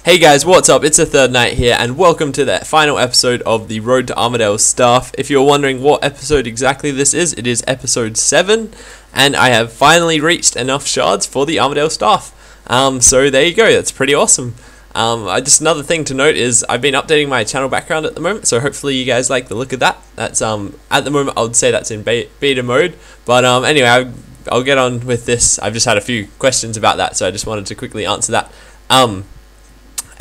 Hey guys, what's up? It's TheThirdKnight here, and welcome to the final episode of the Road to Armadyls Staff. If you're wondering what episode exactly this is, it is episode 7, and I have finally reached enough shards for the Armadyls Staff. So there you go, that's pretty awesome. Just another thing to note is I've been updating my channel background at the moment, so hopefully you guys like the look of that. That's at the moment I would say that's in beta mode, but anyway, I'll get on with this. I've just had a few questions about that, so I just wanted to quickly answer that.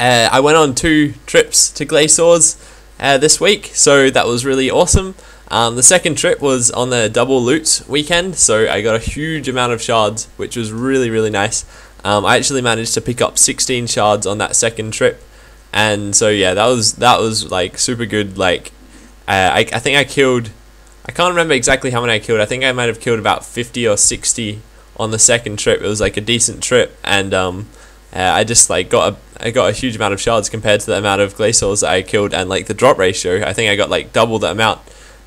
I went on 2 trips to Glaciers this week, so that was really awesome. The second trip was on the double loot weekend, so I got a huge amount of shards, which was really nice. I actually managed to pick up 16 shards on that second trip, and so yeah, that was like super good. Like I think I killed, I can't remember exactly how many I killed. I think I might have killed about 50 or 60 on the second trip. It was like a decent trip, and I just like got a huge amount of shards compared to the amount of glaciers that I killed, and like the drop ratio, I think I got like double the amount,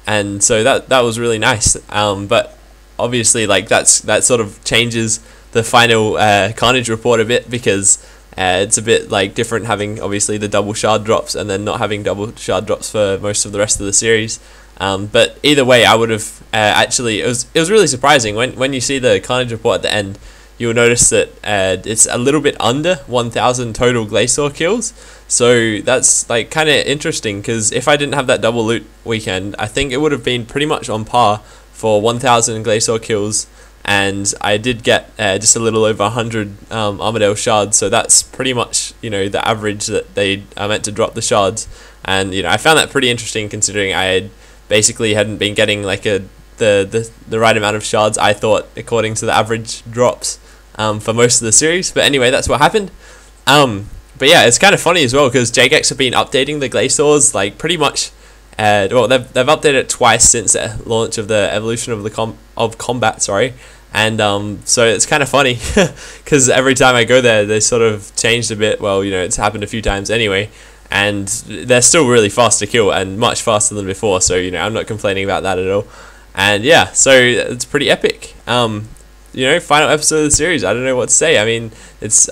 and so that was really nice. But obviously, like that sort of changes the final carnage report a bit, because it's a bit like different having obviously the double shard drops and then not having double shard drops for most of the rest of the series. But either way, I would have actually, it was really surprising when you see the carnage report at the end. You'll notice that it's a little bit under 1,000 total glacier kills, so that's like kind of interesting, because if I didn't have that double loot weekend, I think it would have been pretty much on par for 1,000 glacier kills, and I did get just a little over 100 Armadyl shards, so that's pretty much, you know, the average that they are meant to drop the shards. And you know, I found that pretty interesting, considering I had basically hadn't been getting like the right amount of shards, I thought, according to the average drops for most of the series. But anyway, that's what happened. But yeah, it's kind of funny as well, because Jagex have been updating the glaciers like pretty much. Well, they've updated it twice since the launch of the evolution of the combat. Sorry, and so it's kind of funny because every time I go there, they sort of changed a bit. Well, you know, it's happened a few times anyway, and they're still really fast to kill and much faster than before. So you know, I'm not complaining about that at all. And yeah, so it's pretty epic. You know, final episode of the series. I don't know what to say. I mean, it's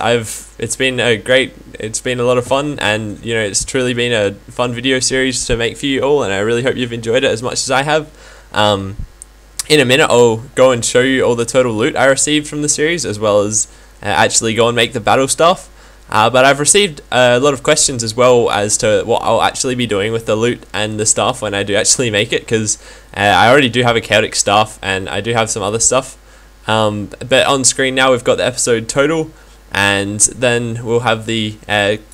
been a lot of fun, and you know, it's truly been a fun video series to make for you all, and I really hope you've enjoyed it as much as I have. In a minute, I'll go and show you all the total loot I received from the series, as well as actually go and make the battle stuff. But I've received a lot of questions as well as to what I'll actually be doing with the loot and the staff when I do actually make it, because I already do have a chaotic staff and I do have some other stuff. But on screen now we've got the episode total, and then we'll have the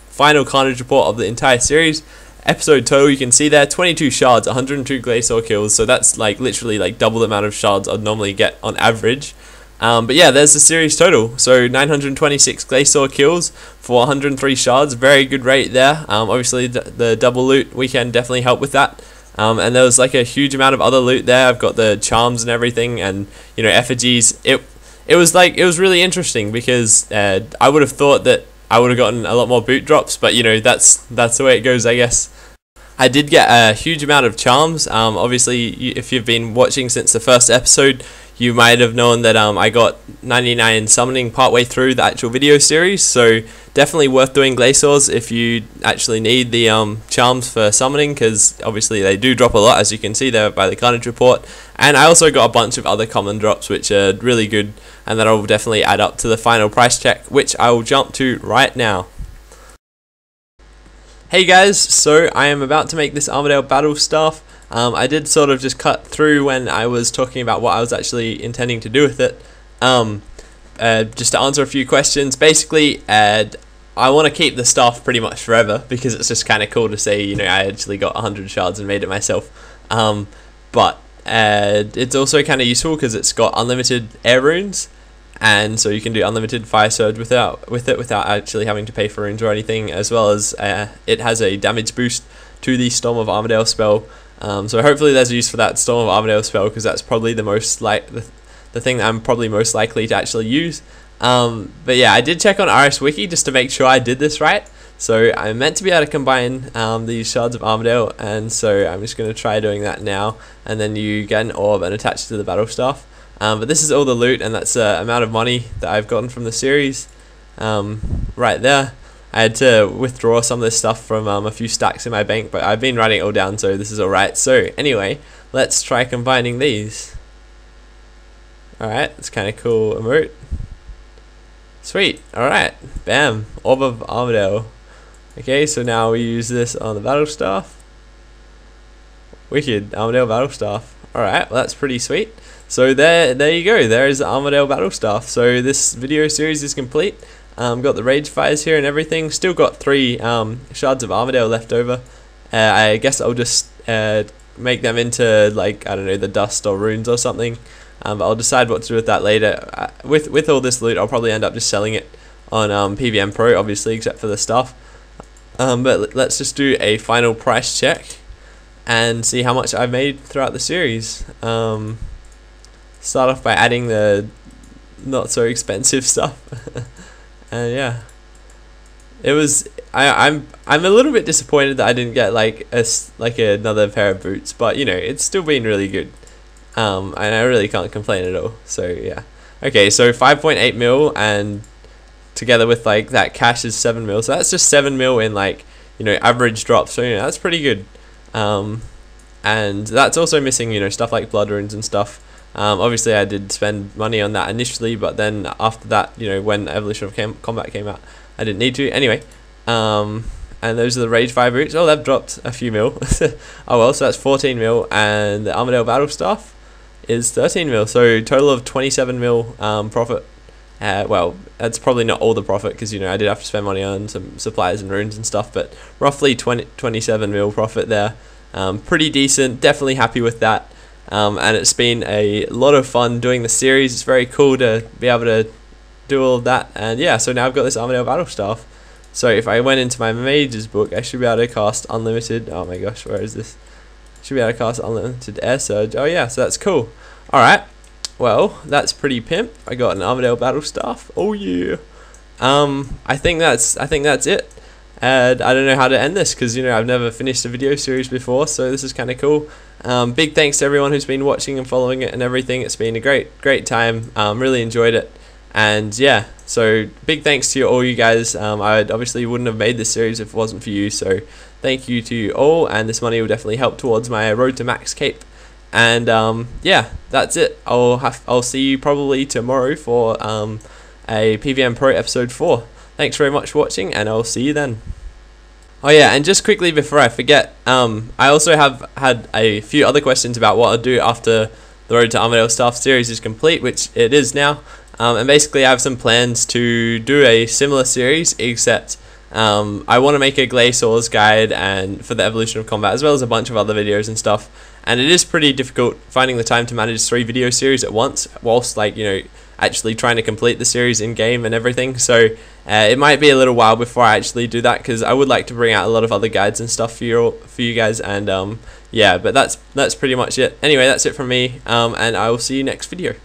final carnage report of the entire series. Episode total, you can see there, 22 shards, 102 glacier kills, so that's like literally like double the amount of shards I'd normally get on average. But yeah, there's the series total. So 926 glacier kills for 103 shards, very good rate there. Obviously the double loot weekend definitely helped with that. And there was like a huge amount of other loot there. I've got the charms and everything, and you know, effigies. It was really interesting, because I would have thought that I would have gotten a lot more boot drops, but you know, that's the way it goes, I guess. I did get a huge amount of charms. Obviously, if you've been watching since the first episode, you might have known that I got 99 summoning partway through the actual video series, so definitely worth doing glaciers if you actually need the charms for summoning, because obviously they do drop a lot, as you can see there by the carnage report. And I also got a bunch of other common drops which are really good, and that will definitely add up to the final price check, which I will jump to right now. Hey guys, so I am about to make this Armadyl battle staff. I did sort of just cut through when I was talking about what I was actually intending to do with it. Just to answer a few questions, basically I want to keep the staff pretty much forever, because it's just kind of cool to say, you know, I actually got 100 shards and made it myself. But it's also kind of useful because it's got unlimited air runes, and so you can do unlimited fire surge without actually having to pay for runes or anything, as well as it has a damage boost to the Storm of Armadyl spell. So hopefully there's a use for that Storm of Armadyl spell, because that's probably the most the thing that I'm probably most likely to actually use. But yeah, I did check on RS Wiki just to make sure I did this right. So I'm meant to be able to combine these Shards of Armadyl, and so I'm just going to try doing that now, and then you get an orb and attach it to the battle staff. But this is all the loot, and that's the amount of money that I've gotten from the series right there. I had to withdraw some of this stuff from a few stacks in my bank, but I've been writing it all down, so this is alright. So anyway, let's try combining these. Alright, it's kind of cool emote. Sweet, alright, bam, Orb of Armadyl. Okay, so now we use this on the Battle Staff. Wicked, Armadyl Battle Staff. Alright, well that's pretty sweet. So there you go, there is the Armadyl Battle Staff. So this video series is complete. Got the rage fires here and everything. Still got 3 shards of Armadyl left over. I guess I'll just make them into, like, I don't know, the dust or runes or something. But I'll decide what to do with that later. With all this loot, I'll probably end up just selling it on PVM Pro, obviously, except for the stuff. But let's just do a final price check and see how much I've made throughout the series. Start off by adding the not so expensive stuff. And yeah, it was. I'm a little bit disappointed that I didn't get like another pair of boots, but you know, it's still been really good. And I really can't complain at all. So yeah. Okay, so 5.8 mil, and together with like that cash is 7 mil. So that's just 7 mil in, like, you know, average drops. So you know, that's pretty good. And that's also missing, you know, stuff like blood runes and stuff. Obviously I did spend money on that initially, but then after that, you know, when Evolution of Combat came out, I didn't need to. Anyway, and those are the Rage 5 boots. Oh, they've dropped a few mil. Oh well, so that's 14 mil, and the Armadyl Battle Staff is 13 mil, so total of 27 mil profit. Well, that's probably not all the profit, because, you know, I did have to spend money on some supplies and runes and stuff, but roughly 27 mil profit there. Pretty decent, definitely happy with that. And it's been a lot of fun doing the series. It's very cool to be able to do all of that. And yeah, so now I've got this Armadyl Battle Staff. So if I went into my Mage's book, I should be able to cast unlimited. Oh my gosh, where is this? Should be able to cast unlimited air surge. Oh yeah, so that's cool. Alright, well, that's pretty pimp. I got an Armadyl Battle Staff. Oh yeah. I think that's it. And I don't know how to end this, because, you know, I've never finished a video series before, so this is kind of cool. Big thanks to everyone who's been watching and following it and everything. It's been a great time. Really enjoyed it. And yeah, so big thanks to all you guys. I obviously wouldn't have made this series if it wasn't for you, so thank you to you all, and this money will definitely help towards my road to max cape. And yeah, that's it. I'll see you probably tomorrow for a PVM Pro episode 4. Thanks very much for watching, and I'll see you then. Oh yeah, and just quickly before I forget, I also have had a few other questions about what I'll do after the Road to Armadyl Staff series is complete, which it is now. And basically I have some plans to do a similar series, except I want to make a Glaciers guide and for the Evolution of Combat, as well as a bunch of other videos and stuff. And it is pretty difficult finding the time to manage 3 video series at once, whilst, like, you know, actually trying to complete the series in game and everything. So it might be a little while before I actually do that, because I would like to bring out a lot of other guides and stuff for you guys. And yeah, but that's pretty much it. Anyway, that's it from me, and I will see you next video.